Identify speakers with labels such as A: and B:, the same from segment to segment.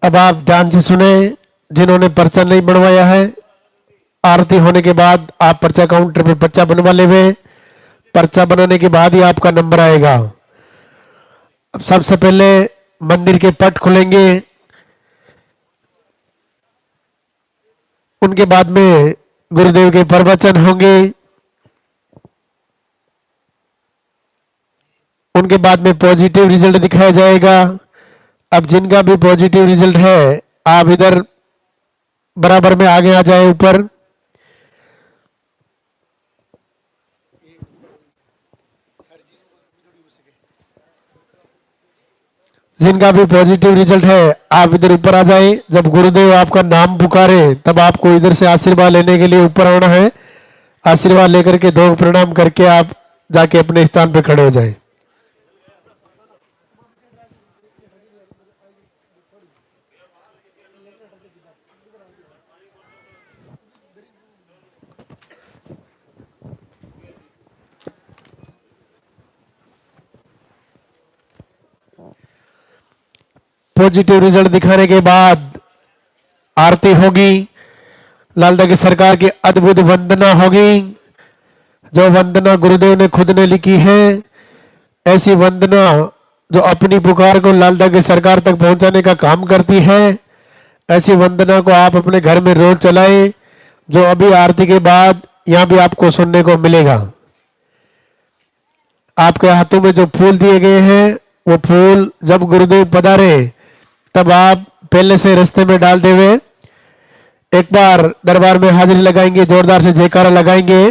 A: अब आप ध्यान से सुने, जिन्होंने पर्चा नहीं बनवाया है, आरती होने के बाद आप पर्चा काउंटर पे पर्चा बनवा लेवे। पर्चा बनाने के बाद ही आपका नंबर आएगा। अब सबसे पहले मंदिर के पट खुलेंगे, उनके बाद में गुरुदेव के प्रवचन होंगे, उनके बाद में पॉजिटिव रिजल्ट दिखाया जाएगा। अब जिनका भी पॉजिटिव रिजल्ट है, आप इधर बराबर में आगे आ जाए ऊपर। जिनका भी पॉजिटिव रिजल्ट है, आप इधर ऊपर आ जाए। जब गुरुदेव आपका नाम पुकारे, तब आपको इधर से आशीर्वाद लेने के लिए ऊपर आना है। आशीर्वाद लेकर के दो प्रणाम करके आप जाके अपने स्थान पे खड़े हो जाएं। पॉजिटिव रिजल्ट दिखाने के बाद आरती होगी, लालदा की सरकार की अद्भुत वंदना होगी। जो वंदना गुरुदेव ने खुद ने लिखी है, ऐसी वंदना जो अपनी पुकार को लालदा की सरकार तक पहुंचाने का काम करती है, ऐसी वंदना को आप अपने घर में रोज चलाएं। जो अभी आरती के बाद यहां भी आपको सुनने को मिलेगा। आपके हाथों में जो फूल दिए गए हैं, वो फूल जब गुरुदेव पधारे तब आप पहले से रास्ते में डाल देवे। एक बार दरबार में हाजिरी लगाएंगे, जोरदार से जयकारा लगाएंगे,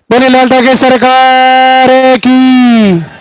A: बोले लालदा की सरकार की।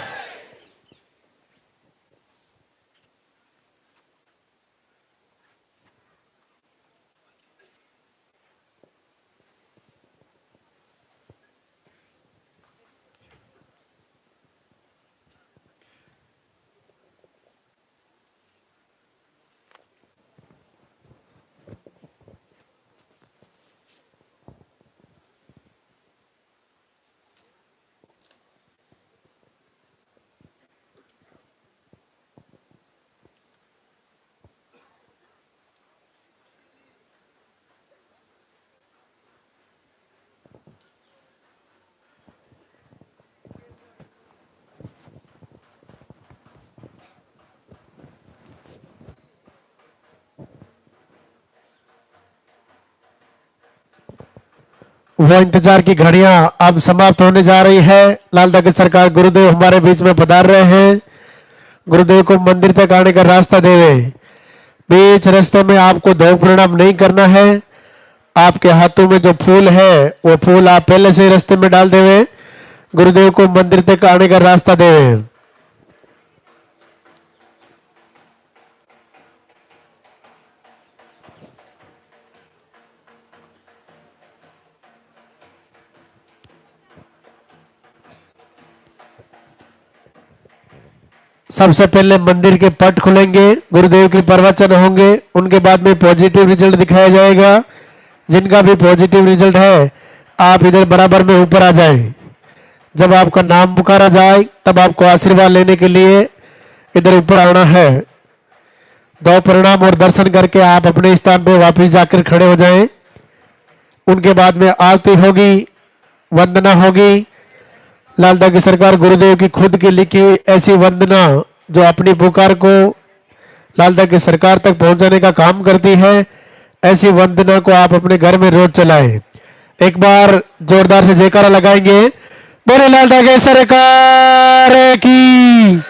A: वो इंतजार की घड़ियां अब समाप्त होने जा रही है। लालदा की सरकार गुरुदेव हमारे बीच में पधार रहे हैं। गुरुदेव को मंदिर तक आने का रास्ता देवे। बीच रास्ते में आपको दो प्रणाम नहीं करना है। आपके हाथों में जो फूल है, वो फूल आप पहले से रास्ते में डाल देवे। गुरुदेव को मंदिर तक आने का रास्ता देवे। सबसे पहले मंदिर के पट खुलेंगे, गुरुदेव के प्रवचन होंगे, उनके बाद में पॉजिटिव रिजल्ट दिखाया जाएगा। जिनका भी पॉजिटिव रिजल्ट है, आप इधर बराबर में ऊपर आ जाएं। जब आपका नाम पुकारा जाए, तब आपको आशीर्वाद लेने के लिए इधर ऊपर आना है। दो प्रणाम और दर्शन करके आप अपने स्थान पे वापस जाकर खड़े हो जाएं। उनके बाद में आरती होगी, वंदना होगी। लालदा की सरकार गुरुदेव की खुद की लिखी ऐसी वंदना जो अपनी पुकार को लालदा की सरकार तक पहुंचाने का काम करती है, ऐसी वंदना को आप अपने घर में रोज चलाएं। एक बार जोरदार से जयकारा लगाएंगे, बोले लालदा की सरकार की।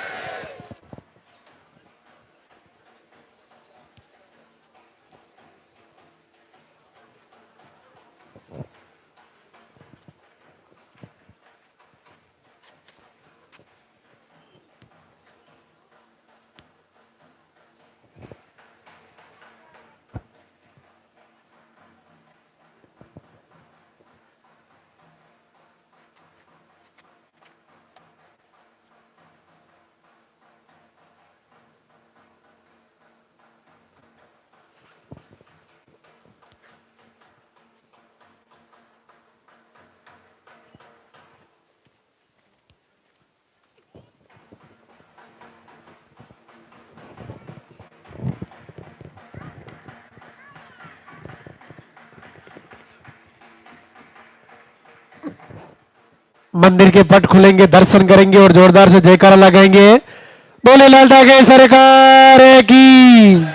A: मंदिर के पट खुलेंगे, दर्शन करेंगे और जोरदार से जयकारा लगाएंगे। बोले लाल ठाकरे सरकार की।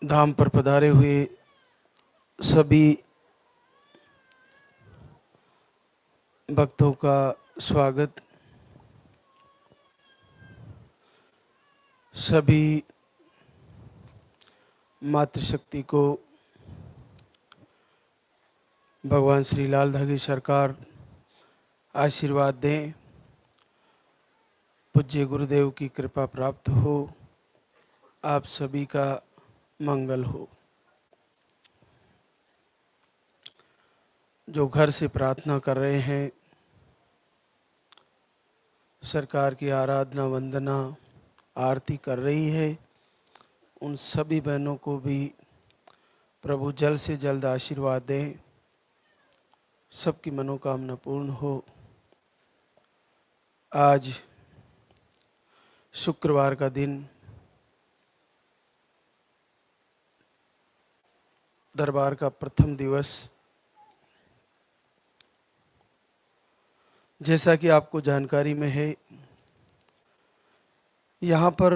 B: धाम पर पधारे हुए सभी भक्तों का स्वागत। सभी मातृशक्ति को भगवान श्री लाल ठाकरे सरकार आशीर्वाद दें, पूज्य गुरुदेव की कृपा प्राप्त हो, आप सभी का मंगल हो। जो घर से प्रार्थना कर रहे हैं, सरकार की आराधना वंदना आरती कर रही है, उन सभी बहनों को भी प्रभु जल्द से जल्द आशीर्वाद दें, सबकी मनोकामना पूर्ण हो। आज शुक्रवार का दिन दरबार का प्रथम दिवस। जैसा कि आपको जानकारी में है, यहाँ पर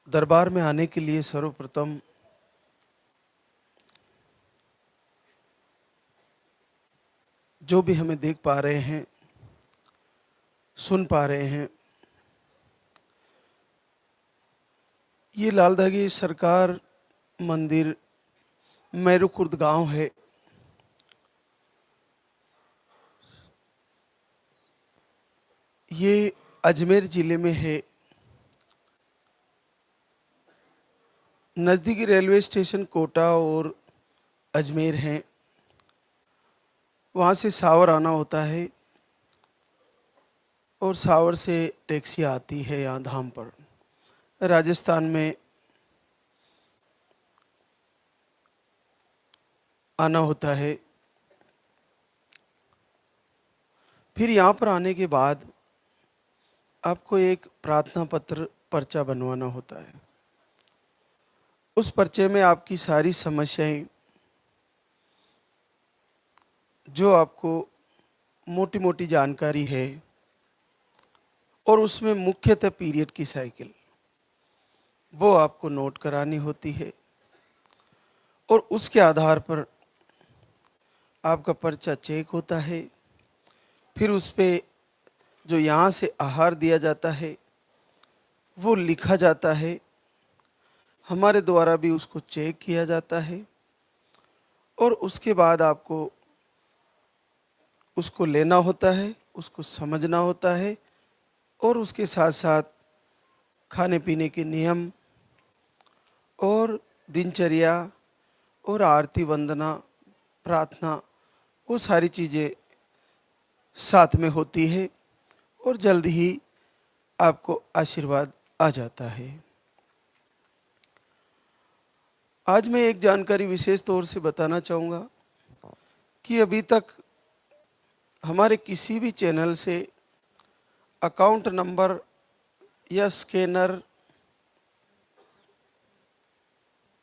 B: दरबार में आने के लिए सर्वप्रथम जो भी हमें देख पा रहे हैं, सुन पा रहे हैं, ये लाल ठाकरे सरकार मंदिर मैरू खुर्द गांव है। ये अजमेर जिले में है। नज़दीकी रेलवे स्टेशन कोटा और अजमेर हैं। वहाँ से सावर आना होता है और सावर से टैक्सी आती है यहाँ धाम पर। राजस्थान में आना होता है। फिर यहाँ पर आने के बाद आपको एक प्रार्थना पत्र पर्चा बनवाना होता है। उस पर्चे में आपकी सारी समस्याएं, जो आपको मोटी मोटी जानकारी है, और उसमें मुख्यतः पीरियड की साइकिल, वो आपको नोट करानी होती है। और उसके आधार पर आपका पर्चा चेक होता है। फिर उस पर जो यहाँ से आहार दिया जाता है वो लिखा जाता है, हमारे द्वारा भी उसको चेक किया जाता है, और उसके बाद आपको उसको लेना होता है, उसको समझना होता है, और उसके साथ साथ खाने पीने के नियम और दिनचर्या और आरती वंदना प्रार्थना, वो सारी चीज़ें साथ में होती है, और जल्द ही आपको आशीर्वाद आ जाता है। आज मैं एक जानकारी विशेष तौर से बताना चाहूँगा कि अभी तक हमारे किसी भी चैनल से अकाउंट नंबर या स्कैनर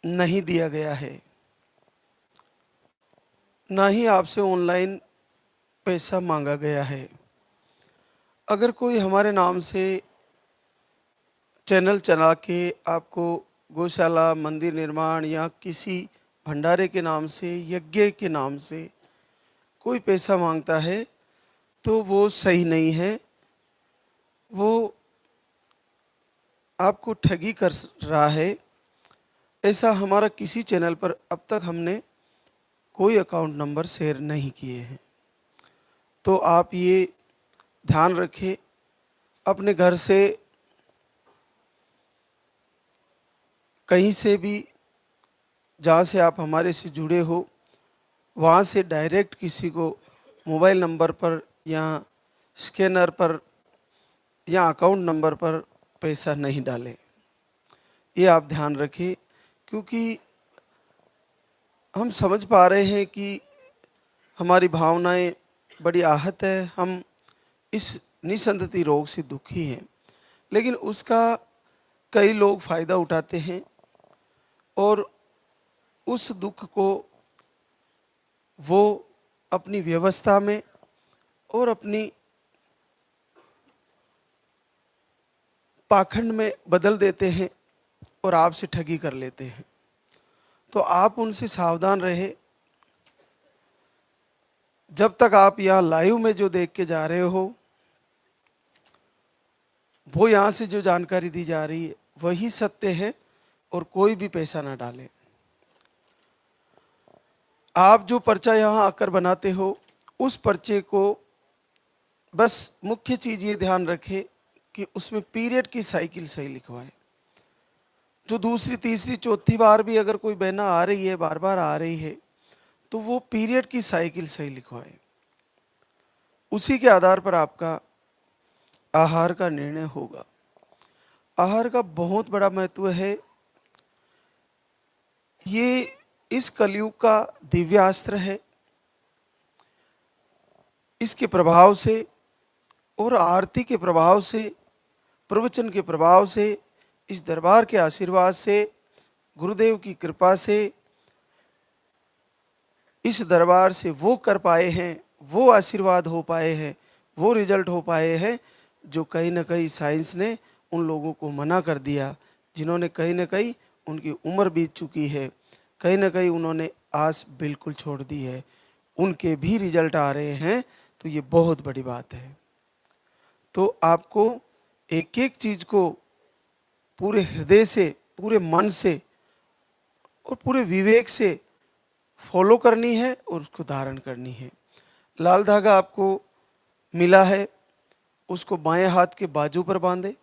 B: नहीं दिया गया है, ना ही आपसे ऑनलाइन पैसा मांगा गया है। अगर कोई हमारे नाम से चैनल चला के आपको गौशाला, मंदिर निर्माण या किसी भंडारे के नाम से, यज्ञ के नाम से कोई पैसा मांगता है तो वो सही नहीं है, वो आपको ठगी कर रहा है। ऐसा हमारा किसी चैनल पर अब तक हमने कोई अकाउंट नंबर शेयर नहीं किए हैं। तो आप ये ध्यान रखें, अपने घर से कहीं से भी जहाँ से आप हमारे से जुड़े हो वहाँ से डायरेक्ट किसी को मोबाइल नंबर पर या स्कैनर पर या अकाउंट नंबर पर पैसा नहीं डालें। ये आप ध्यान रखें, क्योंकि हम समझ पा रहे हैं कि हमारी भावनाएं बड़ी आहत है, हम इस निसंतति रोग से दुखी हैं, लेकिन उसका कई लोग फ़ायदा उठाते हैं और उस दुख को वो अपनी व्यवस्था में और अपनी पाखंड में बदल देते हैं और आपसे ठगी कर लेते हैं। तो आप उनसे सावधान रहे। जब तक आप यहाँ लाइव में जो देख के जा रहे हो, वो यहाँ से जो जानकारी दी जा रही है वही सत्य है और कोई भी पैसा ना डाले। आप जो पर्चा यहाँ आकर बनाते हो उस पर्चे को बस मुख्य चीज़ ये ध्यान रखें कि उसमें पीरियड की साइकिल सही लिखवाएं। जो दूसरी, तीसरी, चौथी बार भी अगर कोई बहना आ रही है, बार बार आ रही है, तो वो पीरियड की साइकिल सही लिखवाएं। उसी के आधार पर आपका आहार का निर्णय होगा। आहार का बहुत बड़ा महत्व है। ये इस कलयुग का दिव्यास्त्र है। इसके प्रभाव से और आरती के प्रभाव से, प्रवचन के प्रभाव से, इस दरबार के आशीर्वाद से, गुरुदेव की कृपा से, इस दरबार से वो कर पाए हैं, वो आशीर्वाद हो पाए हैं, वो रिजल्ट हो पाए हैं जो कहीं ना कहीं साइंस ने उन लोगों को मना कर दिया, जिन्होंने कहीं ना कहीं उनकी उम्र बीत चुकी है, कहीं ना कहीं उन्होंने आस बिल्कुल छोड़ दी है, उनके भी रिजल्ट आ रहे हैं। तो ये बहुत बड़ी बात है। तो आपको एक एक चीज़ को पूरे हृदय से, पूरे मन से और पूरे विवेक से फॉलो करनी है और उसको धारण करनी है। लाल धागा आपको मिला है, उसको बाएं हाथ के बाजू पर बांधे,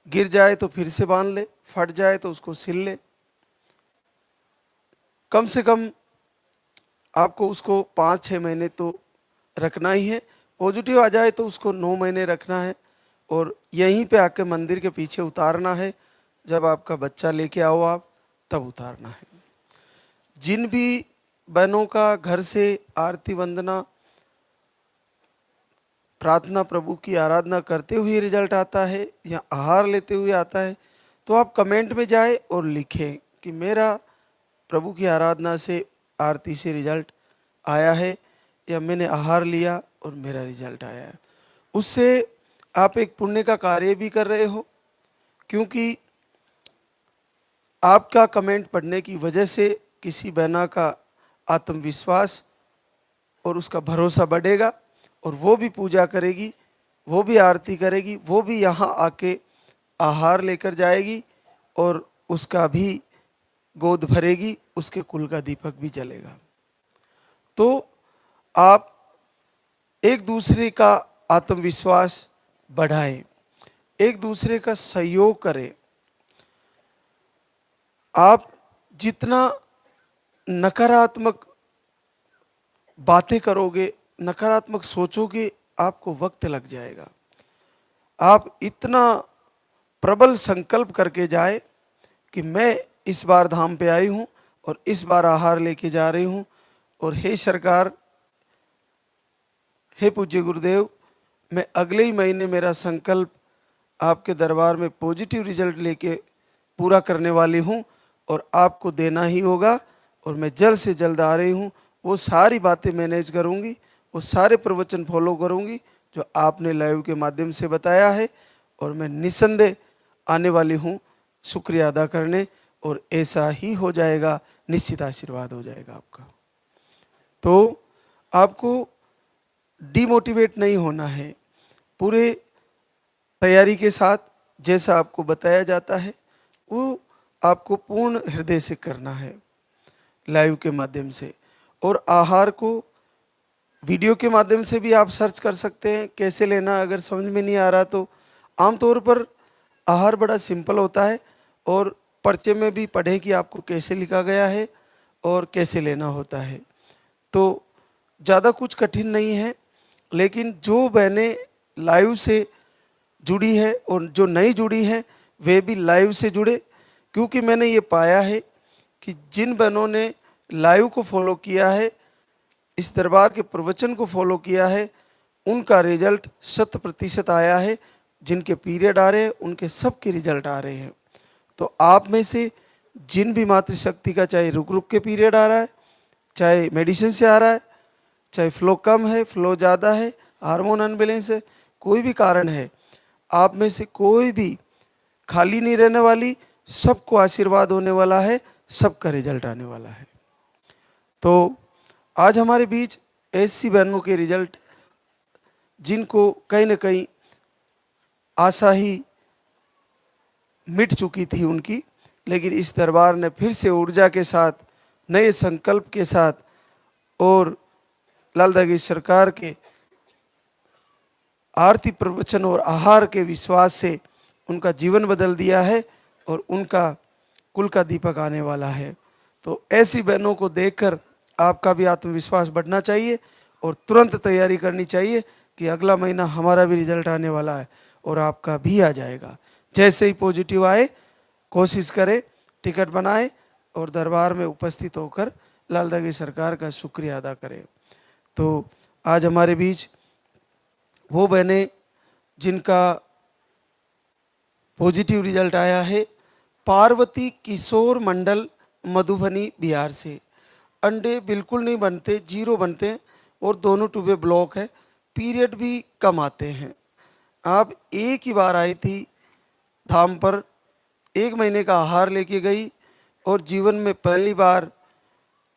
B: गिर जाए तो फिर से बांध ले, फट जाए तो उसको सिल ले। कम से कम आपको उसको 5-6 महीने तो रखना ही है। पॉजिटिव आ जाए तो उसको 9 महीने रखना है और यहीं पे आके मंदिर के पीछे उतारना है। जब आपका बच्चा लेके आओ आप, तब उतारना है। जिन भी बहनों का घर से आरती वंदना, प्रार्थना, प्रभु की आराधना करते हुए रिजल्ट आता है या आहार लेते हुए आता है, तो आप कमेंट में जाए और लिखें कि मेरा प्रभु की आराधना से, आरती से रिजल्ट आया है या मैंने आहार लिया और मेरा रिजल्ट आया है। उससे आप एक पुण्य का कार्य भी कर रहे हो, क्योंकि आपका कमेंट पढ़ने की वजह से किसी बहना का आत्मविश्वास और उसका भरोसा बढ़ेगा और वो भी पूजा करेगी, वो भी आरती करेगी, वो भी यहाँ आके आहार लेकर जाएगी और उसका भी गोद भरेगी, उसके कुल का दीपक भी जलेगा। तो आप एक दूसरे का आत्मविश्वास बढ़ाएं, एक दूसरे का सहयोग करें। आप जितना नकारात्मक बातें करोगे, नकारात्मक सोचोगे, आपको वक्त लग जाएगा। आप इतना प्रबल संकल्प करके जाए कि मैं इस बार धाम पे आई हूँ और इस बार आहार लेके जा रही हूँ, और हे सरकार, हे पूज्य गुरुदेव, मैं अगले ही महीने मेरा संकल्प आपके दरबार में पॉजिटिव रिजल्ट लेके पूरा करने वाली हूँ और आपको देना ही होगा, और मैं जल्द से जल्द आ रही हूँ। वो सारी बातें मैनेज करूँगी, वो सारे प्रवचन फॉलो करूँगी जो आपने लाइव के माध्यम से बताया है, और मैं निसंदेह आने वाली हूँ शुक्रिया अदा करने, और ऐसा ही हो जाएगा, निश्चित आशीर्वाद हो जाएगा आपका। तो आपको डिमोटिवेट नहीं होना है, पूरे तैयारी के साथ जैसा आपको बताया जाता है वो आपको पूर्ण हृदय से करना है लाइव के माध्यम से। और आहार को वीडियो के माध्यम से भी आप सर्च कर सकते हैं कैसे लेना, अगर समझ में नहीं आ रहा तो। आमतौर पर आहार बड़ा सिंपल होता है, और पर्चे में भी पढ़ें कि आपको कैसे लिखा गया है और कैसे लेना होता है। तो ज़्यादा कुछ कठिन नहीं है, लेकिन जो बहनें लाइव से जुड़ी है और जो नहीं जुड़ी हैं वे भी लाइव से जुड़े, क्योंकि मैंने ये पाया है कि जिन बहनों ने लाइव को फॉलो किया है, इस दरबार के प्रवचन को फॉलो किया है, उनका रिजल्ट 100% आया है। जिनके पीरियड आ रहे हैं उनके सबके रिजल्ट आ रहे हैं। तो आप में से जिन भी मातृशक्ति का चाहे रुक रुक के पीरियड आ रहा है, चाहे मेडिसिन से आ रहा है, चाहे फ्लो कम है, फ्लो ज़्यादा है, हार्मोन अनबैलेंस है, कोई भी कारण है, आप में से कोई भी खाली नहीं रहने वाली, सबको आशीर्वाद होने वाला है, सबका रिजल्ट आने वाला है। तो आज हमारे बीच ऐसी बहनों के रिजल्ट जिनको कहीं ना कहीं आशा ही मिट चुकी थी उनकी, लेकिन इस दरबार ने फिर से ऊर्जा के साथ, नए संकल्प के साथ और लाल दागी सरकार के आरती प्रवचन और आहार के विश्वास से उनका जीवन बदल दिया है और उनका कुल का दीपक आने वाला है। तो ऐसी बहनों को देखकर आपका भी आत्मविश्वास बढ़ना चाहिए और तुरंत तैयारी करनी चाहिए कि अगला महीना हमारा भी रिजल्ट आने वाला है और आपका भी आ जाएगा। जैसे ही पॉजिटिव आए कोशिश करें, टिकट बनाएं और दरबार में उपस्थित होकर लाल दागी सरकार का शुक्रिया अदा करें। तो आज हमारे बीच वो बहनें जिनका पॉजिटिव रिजल्ट आया है, पार्वती किशोर मंडल मधुबनी बिहार से। अंडे बिल्कुल नहीं बनते, 0 बनते हैं और दोनों ट्यूबें ब्लॉक है, पीरियड भी कम आते हैं। आप एक ही बार आई थी धाम पर, 1 महीने का आहार लेके गई और जीवन में पहली बार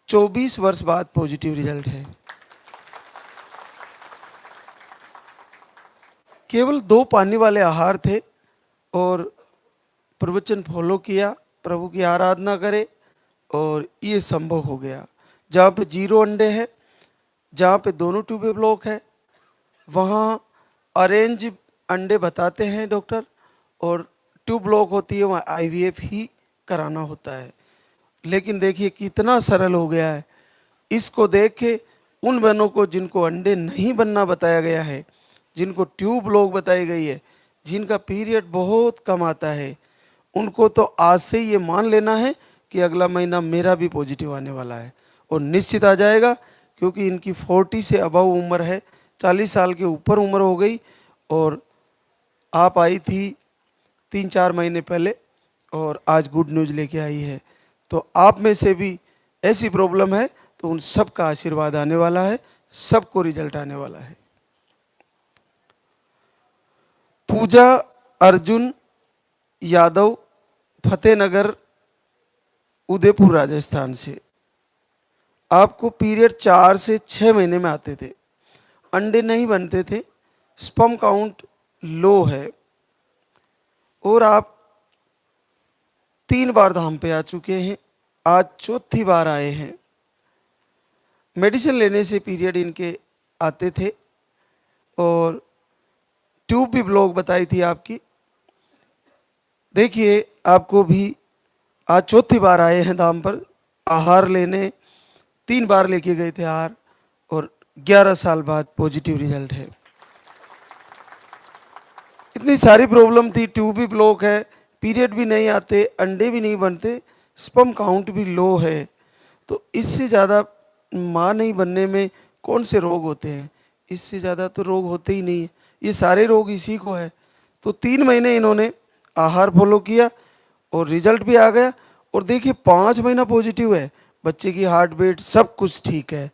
B: 24 वर्ष बाद पॉजिटिव रिजल्ट है। केवल 2 पानी वाले आहार थे और प्रवचन फॉलो किया, प्रभु की आराधना करे और ये संभव हो गया। जहाँ पे 0 अंडे हैं, जहाँ पे दोनों ट्यूबे ब्लॉक है, वहाँ ऑरेंज अंडे बताते हैं डॉक्टर, और ट्यूब ब्लॉक होती है वहाँ IVF ही कराना होता है। लेकिन देखिए कितना सरल हो गया है। इसको देख के उन बहनों को जिनको अंडे नहीं बनना बताया गया है, जिनको ट्यूब ब्लॉक बताई गई है, जिनका पीरियड बहुत कम आता है, उनको तो आज से ये मान लेना है कि अगला महीना मेरा भी पॉजिटिव आने वाला है और निश्चित आ जाएगा, क्योंकि इनकी 40 से अबव उम्र है, 40 साल के ऊपर उम्र हो गई। और आप आई थी 3-4 महीने पहले और आज गुड न्यूज़ लेके आई है। तो आप में से भी ऐसी प्रॉब्लम है तो उन सब का आशीर्वाद आने वाला है, सबको रिजल्ट आने वाला है। पूजा अर्जुन यादव, फतेहनगर उदयपुर राजस्थान से। आपको पीरियड 4 से 6 महीने में आते थे, अंडे नहीं बनते थे, स्पर्म काउंट लो है और आप 3 बार धाम पे आ चुके हैं, आज 4थी बार आए हैं। मेडिसिन लेने से पीरियड इनके आते थे और ट्यूब भी ब्लॉक बताई थी आपकी। देखिए आपको भी आज 4थी बार आए हैं धाम पर आहार लेने, 3 बार लेके गए थे आहार और 11 साल बाद पॉजिटिव रिजल्ट है। इतनी सारी प्रॉब्लम थी, ट्यूब भी ब्लॉक है, पीरियड भी नहीं आते, अंडे भी नहीं बनते, स्पर्म काउंट भी लो है। तो इससे ज़्यादा माँ नहीं बनने में कौन से रोग होते हैं, इससे ज़्यादा तो रोग होते ही नहीं है, ये सारे रोग इसी को है। तो 3 महीने इन्होंने आहार फॉलो किया और रिजल्ट भी आ गया। और देखिए 5 महीना पॉजिटिव है, बच्चे की हार्ट बीट सब कुछ ठीक है।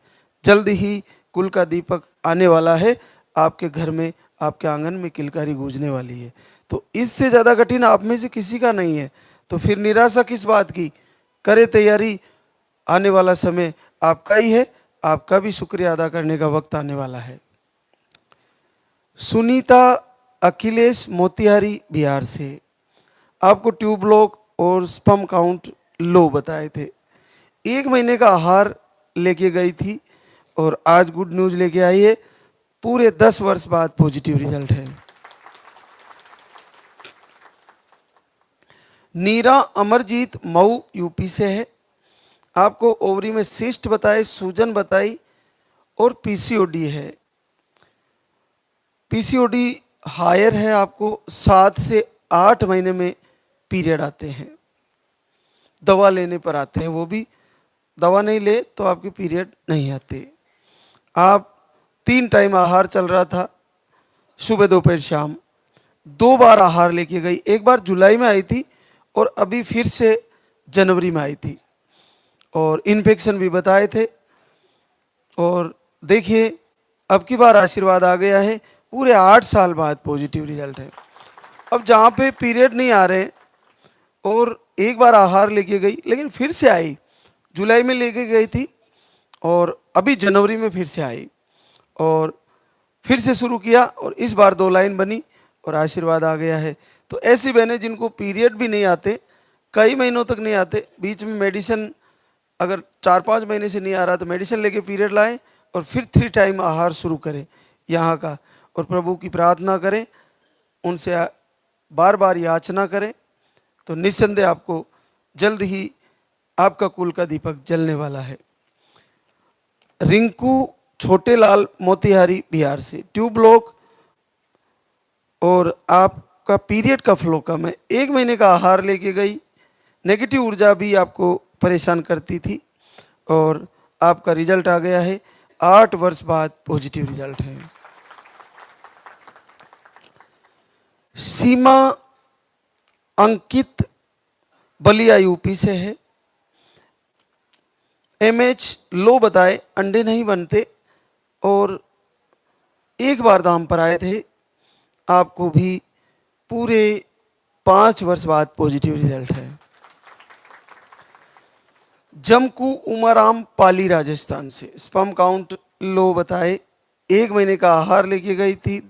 B: जल्द ही कुल का दीपक आने वाला है, आपके घर में, आपके आंगन में किलकारी गूंजने वाली है। तो इससे ज़्यादा कठिन आप में से किसी का नहीं है। तो फिर निराशा किस बात की? करे तैयारी, आने वाला समय आपका ही है, आपका भी शुक्रिया अदा करने का वक्त आने वाला है। सुनीता अखिलेश मोतिहारी बिहार से, आपको ट्यूब लॉक और स्पर्म काउंट लो बताए थे। 1 महीने का आहार लेके गई थी और आज गुड न्यूज लेके आई है, पूरे 10 वर्ष बाद पॉजिटिव रिजल्ट है। नीरा अमरजीत मऊ यूपी से है, आपको ओवरी में सिस्ट बताए, सूजन बताई और पीसीओडी है। पीसीओडी हायर है, आपको 7 से 8 महीने में पीरियड आते हैं, दवा लेने पर आते हैं, वो भी दवा नहीं ले तो आपके पीरियड नहीं आते। आप 3 टाइम आहार चल रहा था, सुबह दोपहर शाम, 2 बार आहार लेके गई, एक बार जुलाई में आई थी और अभी फिर से जनवरी में आई थी, और इन्फेक्शन भी बताए थे। और देखिए अब की बार आशीर्वाद आ गया है, पूरे 8 साल बाद पॉजिटिव रिजल्ट है। अब जहाँ पे पीरियड नहीं आ रहे और एक बार आहार लेके गई लेकिन फिर से आई, जुलाई में लेके गई थी और अभी जनवरी में फिर से आई और फिर से शुरू किया और इस बार 2 लाइन बनी और आशीर्वाद आ गया है। तो ऐसी बहनें जिनको पीरियड भी नहीं आते, कई महीनों तक नहीं आते, बीच में मेडिसिन अगर 4-5 महीने से नहीं आ रहा तो मेडिसिन लेके पीरियड लाएं और फिर 3 टाइम आहार शुरू करें यहाँ का, और प्रभु की प्रार्थना करें, उनसे बार बार याचना करें, तो निस्संदेह आपको जल्द ही आपका कुल का दीपक जलने वाला है। रिंकू छोटेलाल मोतिहारी बिहार से, ट्यूब लॉक और आपका पीरियड का फ्लो कम है, 1 महीने का आहार लेके गई, नेगेटिव ऊर्जा भी आपको परेशान करती थी और आपका रिजल्ट आ गया है, 8 वर्ष बाद पॉजिटिव रिजल्ट है। सीमा अंकित बलिया यूपी से है, एमएच लो बताए, अंडे नहीं बनते और एक बार दाम पर आए थे, आपको भी पूरे 5 वर्ष बाद पॉजिटिव रिजल्ट है। जमकू उमाराम पाली राजस्थान से, स्पर्म काउंट लो बताए, 1 महीने का आहार लेके गई थी,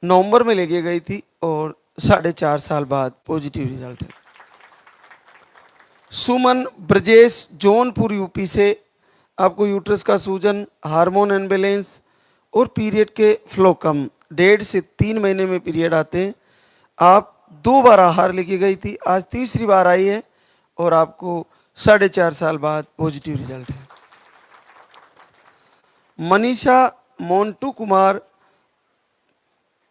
B: नवंबर में लेके गई थी और 4.5 साल बाद पॉजिटिव रिजल्ट है। सुमन ब्रजेश जौनपुर यूपी से, आपको यूट्रस का सूजन, हार्मोन अनबैलेंस और पीरियड के फ्लो कम, 1.5 से 3 महीने में पीरियड आते हैं। आप 2 बार आहार लेके गई थी, आज तीसरी बार आई है और आपको 4.5 साल बाद पॉजिटिव रिजल्ट है। मनीषा मोन्टू कुमार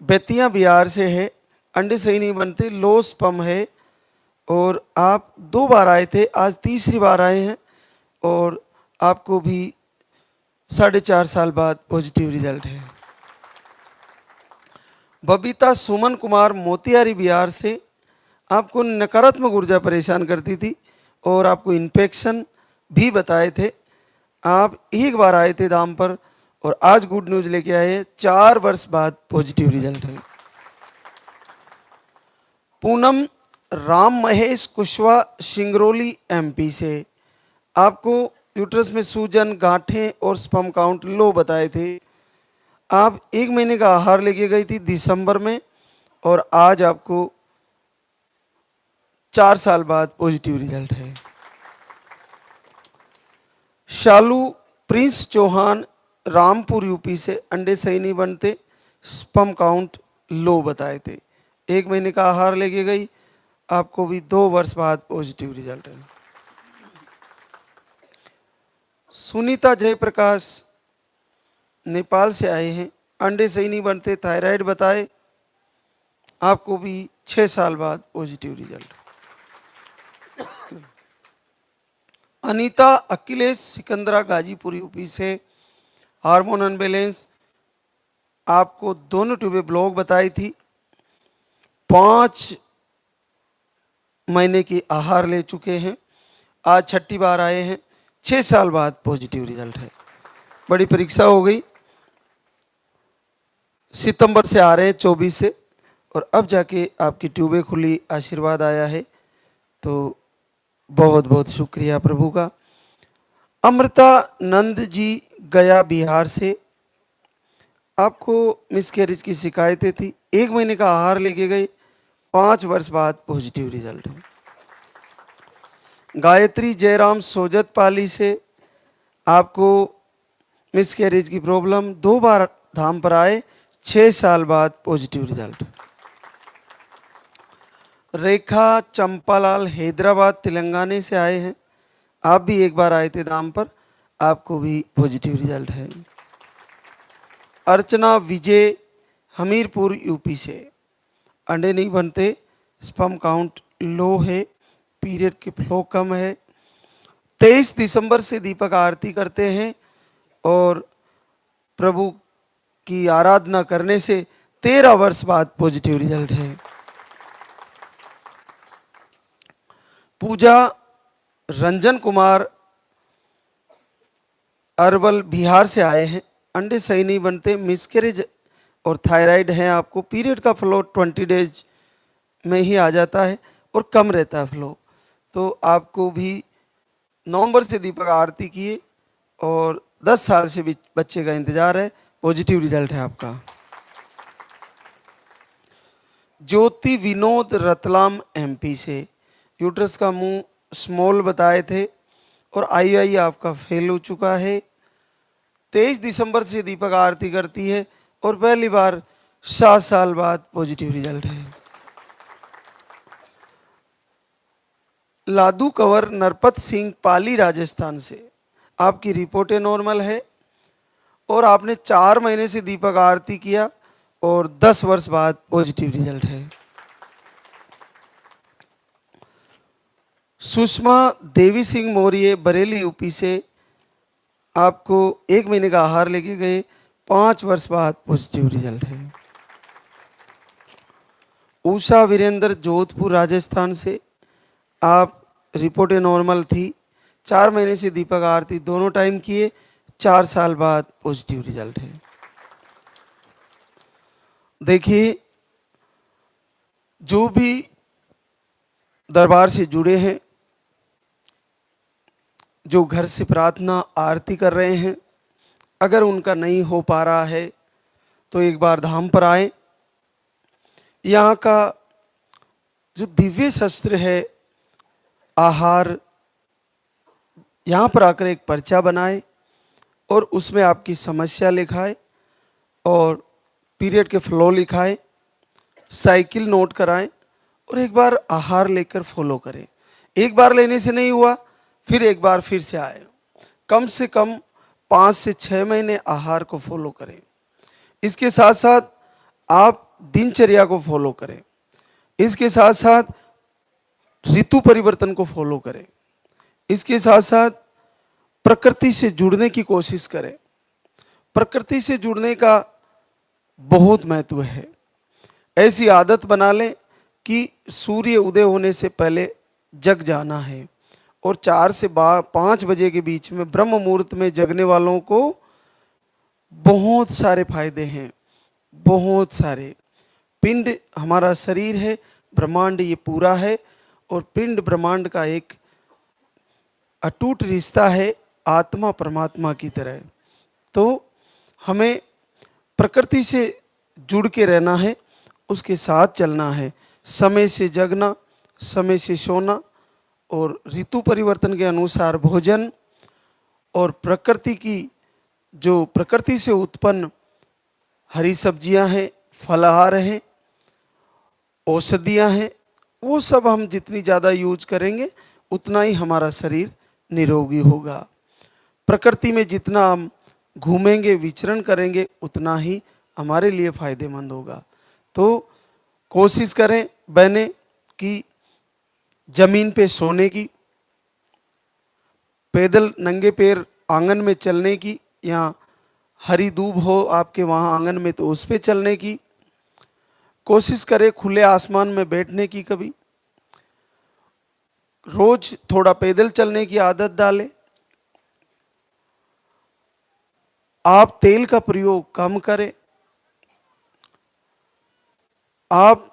B: बेतिया बिहार से है, अंडे सही नहीं बनते, लो स्पर्म है और आप 2 बार आए थे, आज तीसरी बार आए हैं और आपको भी 4.5 साल बाद पॉजिटिव रिजल्ट है। बबीता सुमन कुमार मोतिहारी बिहार से, आपको नकारात्मक ऊर्जा परेशान करती थी और आपको इन्फेक्शन भी बताए थे, आप एक बार आए थे दाम पर और आज गुड न्यूज लेके आए हैं, 4 वर्ष बाद पॉजिटिव रिजल्ट है। पूनम राम महेश कुशवाहा सिंगरौली एमपी से, आपको यूट्रस में सूजन, गांठें और स्पर्म काउंट लो बताए थे, आप 1 महीने का आहार लेके गई थी दिसंबर में और आज आपको 4 साल बाद पॉजिटिव रिजल्ट है। शालू प्रिंस चौहान रामपुर यूपी से, अंडे सही नहीं बनते, स्पर्म काउंट लो बताए थे, 1 महीने का आहार लेके गई, आपको भी 2 वर्ष बाद पॉजिटिव रिजल्ट है। सुनीता जयप्रकाश नेपाल से आए हैं, अंडे सही नहीं बनते, थायराइड बताए, आपको भी 6 साल बाद positive result. Anita Akhilesh Sikandra Ghazipur UP से, हार्मोन अनबैलेंस, आपको दोनों ट्यूबें ब्लॉक बताई थी, 5 महीने की आहार ले चुके हैं, आज 6ठी बार आए हैं, 6 साल बाद पॉजिटिव रिजल्ट है। बड़ी परीक्षा हो गई, सितंबर से आ रहे हैं 24 से और अब जाके आपकी ट्यूबें खुली, आशीर्वाद आया है, तो बहुत बहुत शुक्रिया प्रभु का। अमृता नंद जी गया बिहार से, आपको मिसकैरेज की शिकायतें थी, 1 महीने का आहार लेके गए, 5 वर्ष बाद पॉजिटिव रिजल्ट है। गायत्री जयराम सोजत पाली से, आपको मिसकैरेज की प्रॉब्लम, 2 बार धाम पर आए, 6 साल बाद पॉजिटिव रिजल्ट। रेखा चंपालाल हैदराबाद तेलंगाना से आए हैं, आप भी 1 बार आए थे धाम पर, आपको भी पॉजिटिव रिजल्ट है। अर्चना विजय हमीरपुर यूपी से, अंडे नहीं बनते, स्पर्म काउंट लो है, पीरियड के फ्लो कम है, 23 दिसंबर से दीपक आरती करते हैं और प्रभु की आराधना करने से 13 वर्ष बाद पॉजिटिव रिजल्ट है। पूजा रंजन कुमार अरवल बिहार से आए हैं, अंडे सही नहीं बनते, मिसकैरेज और थायराइड है आपको, पीरियड का फ्लो 20 डेज में ही आ जाता है और कम रहता है फ्लो, तो आपको भी नवंबर से दीपक आरती किए और 10 साल से भी बच्चे का इंतजार है, पॉजिटिव रिजल्ट है आपका। ज्योति विनोद रतलाम एमपी से, यूट्रस का मुंह स्मॉल बताए थे और आई आपका फेल हो चुका है, 23 दिसंबर से दीपक आरती करती है और पहली बार 7 साल बाद पॉजिटिव रिजल्ट है। लादू कंवर नरपत सिंह पाली राजस्थान से, आपकी रिपोर्टें नॉर्मल है और आपने 4 महीने से दीपक आरती किया और 10 वर्ष बाद पॉजिटिव रिजल्ट है। सुषमा देवी सिंह मौर्य बरेली यूपी से, आपको 1 महीने का आहार लेके गए, 5 वर्ष बाद पॉजिटिव रिजल्ट है। उषा वीरेंद्र जोधपुर राजस्थान से, आप रिपोर्टें नॉर्मल थी, 4 महीने से दीपक आरती दोनों टाइम किए, 4 साल बाद पॉजिटिव रिजल्ट है। देखिए, जो भी दरबार से जुड़े हैं, जो घर से प्रार्थना आरती कर रहे हैं, अगर उनका नहीं हो पा रहा है तो एक बार धाम पर आए। यहाँ का जो दिव्य शस्त्र है आहार, यहाँ पर आकर एक पर्चा बनाए और उसमें आपकी समस्या लिखाए और पीरियड के फ्लो लिखाए, साइकिल नोट कराएं और एक बार आहार लेकर फॉलो करें। एक बार लेने से नहीं हुआ, फिर एक बार फिर से आए, कम से कम 5 से 6 महीने आहार को फॉलो करें। इसके साथ साथ आप दिनचर्या को फॉलो करें, इसके साथ साथ ऋतु परिवर्तन को फॉलो करें, इसके साथ साथ प्रकृति से जुड़ने की कोशिश करें। प्रकृति से जुड़ने का बहुत महत्व है। ऐसी आदत बना लें कि सूर्य उदय होने से पहले जग जाना है और 4 से 5 बजे के बीच में ब्रह्म मुहूर्त में जगने वालों को बहुत सारे फायदे हैं, बहुत सारे। पिंड हमारा शरीर है, ब्रह्मांड ये पूरा है और पिंड ब्रह्मांड का एक अटूट रिश्ता है आत्मा परमात्मा की तरह। तो हमें प्रकृति से जुड़ के रहना है, उसके साथ चलना है, समय से जगना, समय से सोना और ऋतु परिवर्तन के अनुसार भोजन और प्रकृति की जो प्रकृति से उत्पन्न हरी सब्जियां हैं, फलाहार हैं, औषधियां हैं, वो सब हम जितनी ज़्यादा यूज करेंगे उतना ही हमारा शरीर निरोगी होगा। प्रकृति में जितना हम घूमेंगे विचरण करेंगे उतना ही हमारे लिए फायदेमंद होगा। तो कोशिश करें बहने कि जमीन पे सोने की, पैदल नंगे पैर आंगन में चलने की, या हरी दूब हो आपके वहाँ आंगन में तो उस पे चलने की कोशिश करें, खुले आसमान में बैठने की, कभी रोज थोड़ा पैदल चलने की आदत डालें। आप तेल का प्रयोग कम करें, आप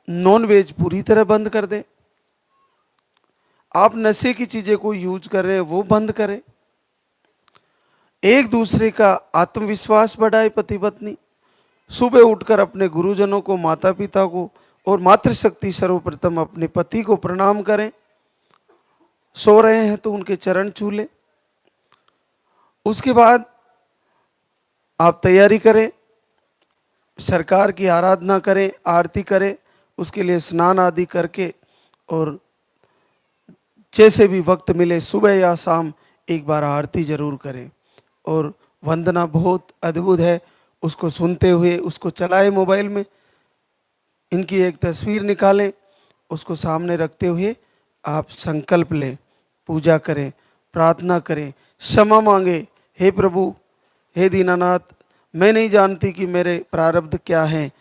B: नॉन वेज पूरी तरह बंद कर दें, आप नशे की चीजें को यूज कर रहे हैं वो बंद करें। एक दूसरे का आत्मविश्वास बढ़ाए पति पत्नी। सुबह उठकर अपने गुरुजनों को, माता पिता को और मातृशक्ति सर्वप्रथम अपने पति को प्रणाम करें। सो रहे हैं तो उनके चरण छू लें। उसके बाद आप तैयारी करें, सरकार की आराधना करें, आरती करें। उसके लिए स्नान आदि करके और जैसे भी वक्त मिले सुबह या शाम एक बार आरती जरूर करें। और वंदना बहुत अद्भुत है, उसको सुनते हुए उसको चलाएं मोबाइल में। इनकी एक तस्वीर निकालें, उसको सामने रखते हुए आप संकल्प लें, पूजा करें, प्रार्थना करें, क्षमा मांगे। हे प्रभु, हे दीनानाथ, मैं नहीं जानती कि मेरे प्रारब्ध क्या हैं,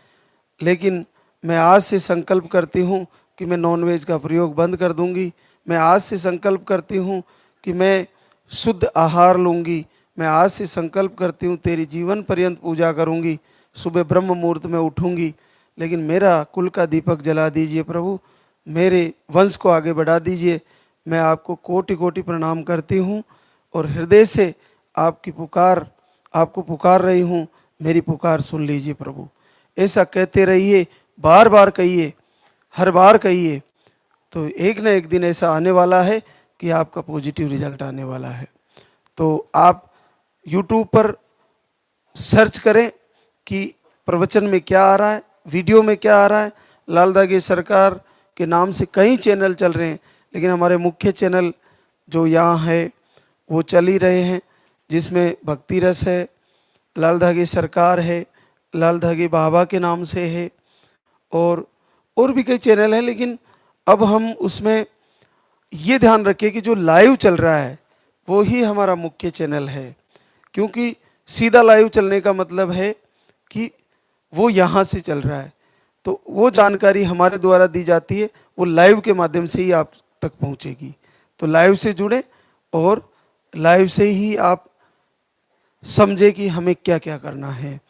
B: लेकिन मैं आज से संकल्प करती हूँ कि मैं नॉनवेज का प्रयोग बंद कर दूंगी। मैं आज से संकल्प करती हूँ कि मैं शुद्ध आहार लूंगी। मैं आज से संकल्प करती हूँ तेरी जीवन पर्यंत पूजा करूंगी। सुबह ब्रह्म मुहूर्त में उठूंगी, लेकिन मेरा कुल का दीपक जला दीजिए प्रभु, मेरे वंश को आगे बढ़ा दीजिए। मैं आपको कोटि कोटि प्रणाम करती हूँ और हृदय से आपको पुकार रही हूँ। मेरी पुकार सुन लीजिए प्रभु। ऐसा कहते रहिए, बार बार कहिए, हर बार कहिए, तो एक न एक दिन ऐसा आने वाला है कि आपका पॉजिटिव रिजल्ट आने वाला है। तो आप YouTube पर सर्च करें कि प्रवचन में क्या आ रहा है, वीडियो में क्या आ रहा है। लाल धागे सरकार के नाम से कई चैनल चल रहे हैं, लेकिन हमारे मुख्य चैनल जो यहाँ है वो चल ही रहे हैं, जिसमें भक्ति रस है, लाल धागे सरकार है, लाल धागे बाबा के नाम से है, और भी कई चैनल हैं। लेकिन अब हम उसमें ये ध्यान रखें कि जो लाइव चल रहा है वो ही हमारा मुख्य चैनल है, क्योंकि सीधा लाइव चलने का मतलब है कि वो यहाँ से चल रहा है, तो वो जानकारी हमारे द्वारा दी जाती है, वो लाइव के माध्यम से ही आप तक पहुँचेगी। तो लाइव से जुड़े और लाइव से ही आप समझे कि हमें क्या क्या करना है।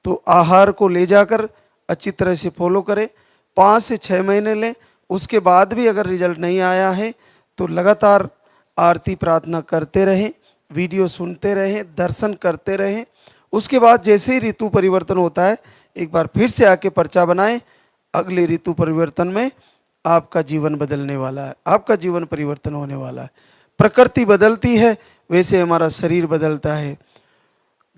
B: तो आहार को ले जाकर अच्छी तरह से फॉलो करें, 5 से 6 महीने लें। उसके बाद भी अगर रिजल्ट नहीं आया है तो लगातार आरती प्रार्थना करते रहें, वीडियो सुनते रहें, दर्शन करते रहें। उसके बाद जैसे ही ऋतु परिवर्तन होता है एक बार फिर से आके पर्चा बनाएं। अगले ऋतु परिवर्तन में आपका जीवन बदलने वाला है, आपका जीवन परिवर्तन होने वाला है। प्रकृति बदलती है वैसे हमारा शरीर बदलता है,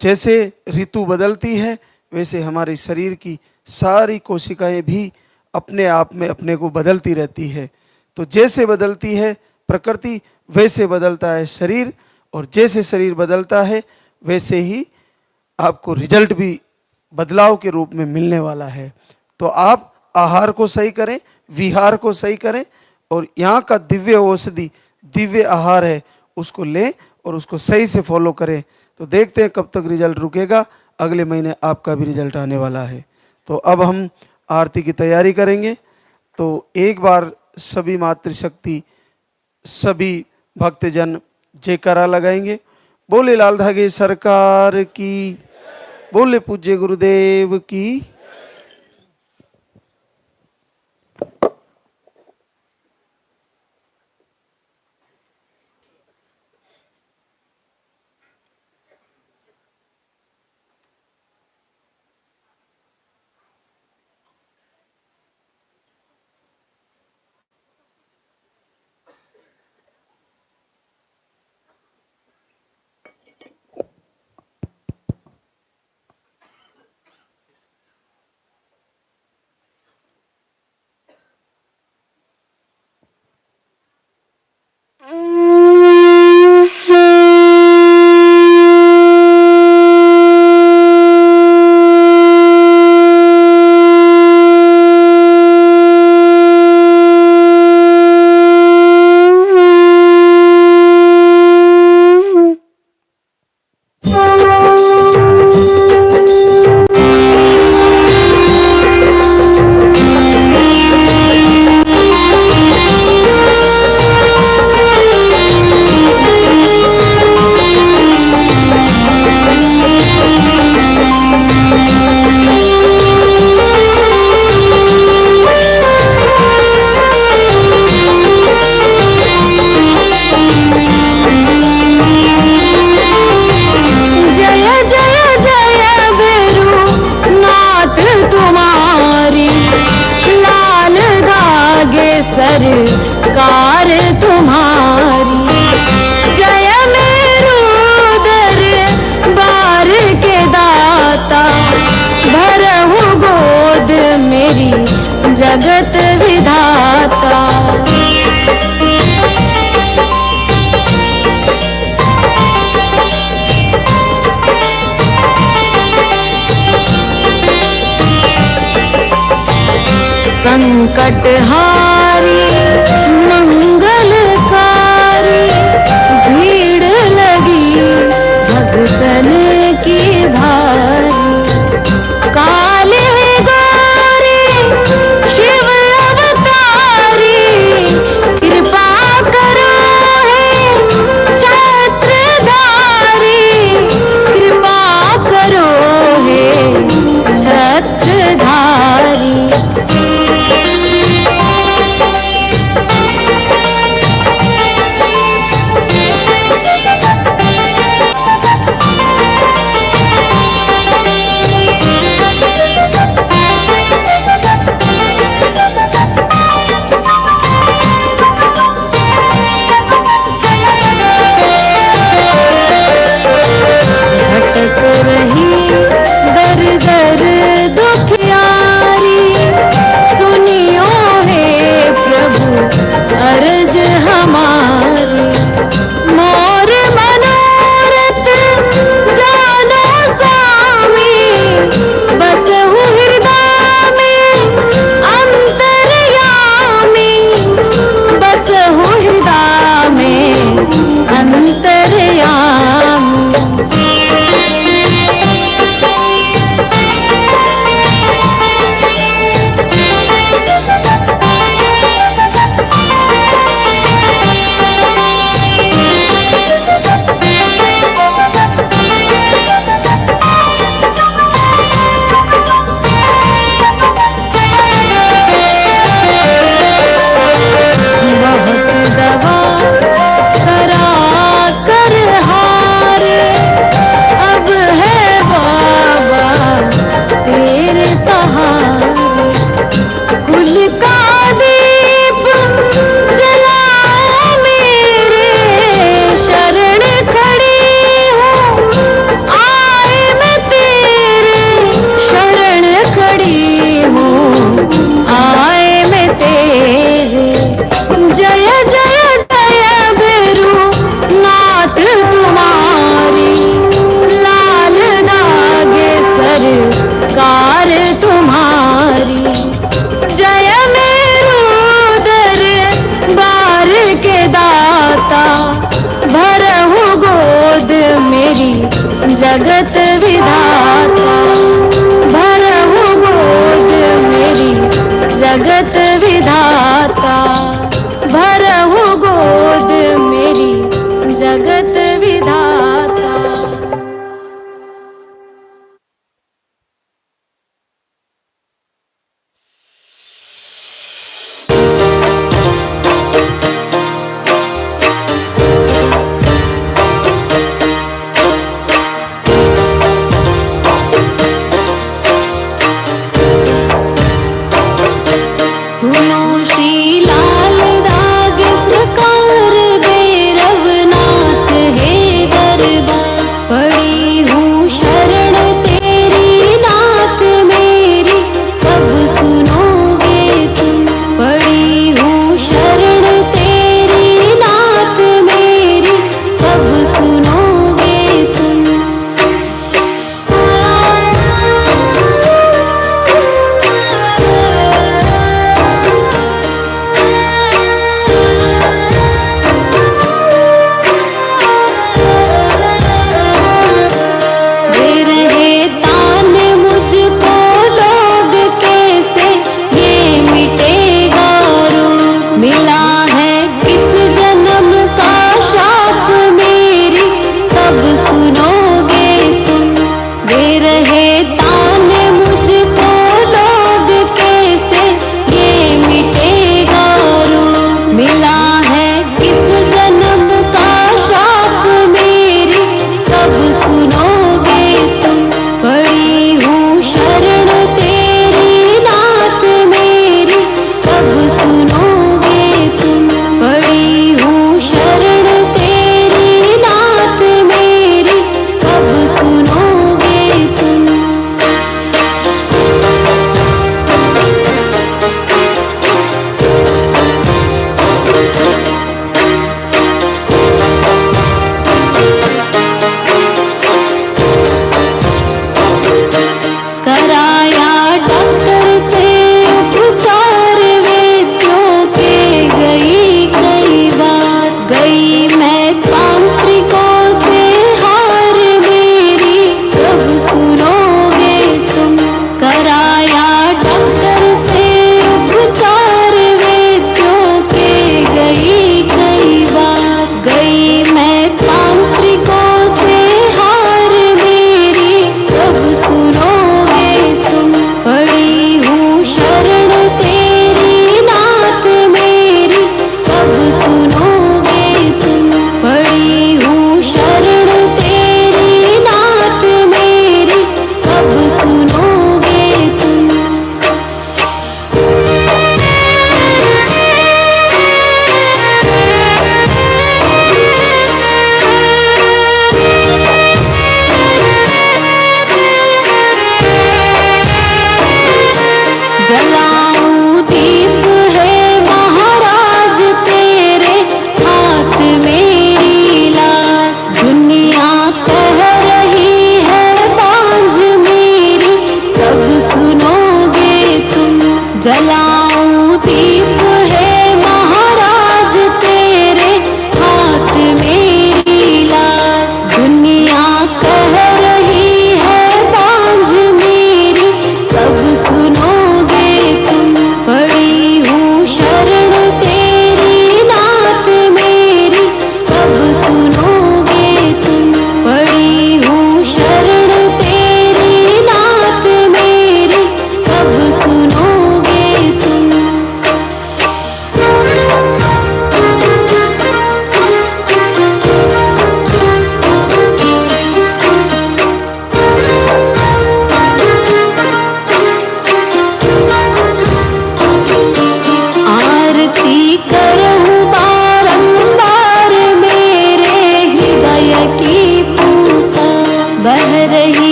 B: जैसे ऋतु बदलती है वैसे हमारे शरीर की सारी कोशिकाएं भी अपने आप में अपने को बदलती रहती है। तो जैसे बदलती है प्रकृति वैसे बदलता है शरीर, और जैसे शरीर बदलता है वैसे ही आपको रिजल्ट भी बदलाव के रूप में मिलने वाला है। तो आप आहार को सही करें, विहार को सही करें, और यहाँ का दिव्य औषधि, दिव्य आहार है, उसको लें और उसको सही से फॉलो करें। तो देखते हैं कब तक रिजल्ट रुकेगा। अगले महीने आपका भी रिजल्ट आने वाला है। तो अब हम आरती की तैयारी करेंगे। तो एक बार सभी मातृशक्ति, सभी भक्तजन जयकारा लगाएंगे। बोले लाल धागे सरकार की, बोले पूज्य गुरुदेव की।
C: जगत विधाता। संकटहारी मंगलकारी, भीड़ लगी भक्तन की भारी। काले गौरी शिव अवतारी, कृपा करो हे छत्रधारी, कृपा करो हे छत्रधारी। भटक रही दर दर दुखियारी, सुनियो हे प्रभु अर्ज हमारी। मोर मनोरथ जानो स्वामी, बसहु हृदय में अंतर्यामी, बसहु हृदय में अंतर्यामी। बहुत दवा करा कर हारे, अब है बाबा तेरे सहारे। कुल का दीप जलाओ मेरे, शरण खड़ी हूँ आए मैं तेरे, शरण खड़ी हूँ आए मैं तेरे। जय जय जय भैरू नाथ तुम्हारी, लाल दागे सरकार तुम्हारी। जय मेरू दरबार के दाता, भरहु गोद मेरी जगत विधाता, भरहु गोद मेरी जगत